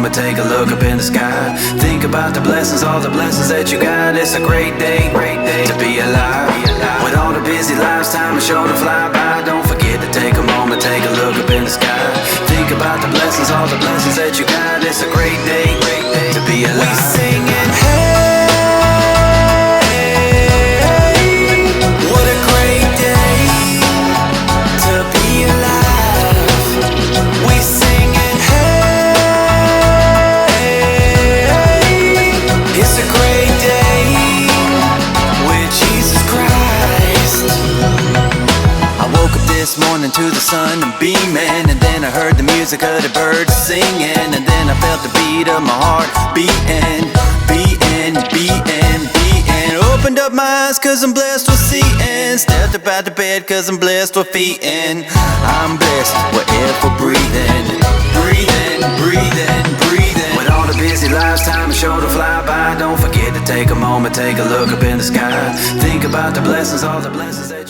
moment, take a look up in the sky. Think about the blessings, all the blessings that you got. It's a great day to be alive. With all the busy lives, time is sure to fly by. Don't forget to take a moment, take a look up in the sky. Think about the blessings, all the blessings that you got. It's a great day to be alive. We singing, hey, what a great day to be alive. We singing, hey, it's a great day with Jesus Christ. I woke up this morning to the sun and beaming, and then I heard the music of the birds singing, and then I felt the beat of my heart beating, beating, beating, beating. Opened up my eyes cause I'm blessed with seeing, stepped up out the bed cause I'm blessed with feeding. I'm blessed with air for breathing, breathing, breathing, breathing. With all the busy lives, time is sure to fly by. Don't forget to take a moment, take a look up in the sky. Think about the blessings, all the blessings that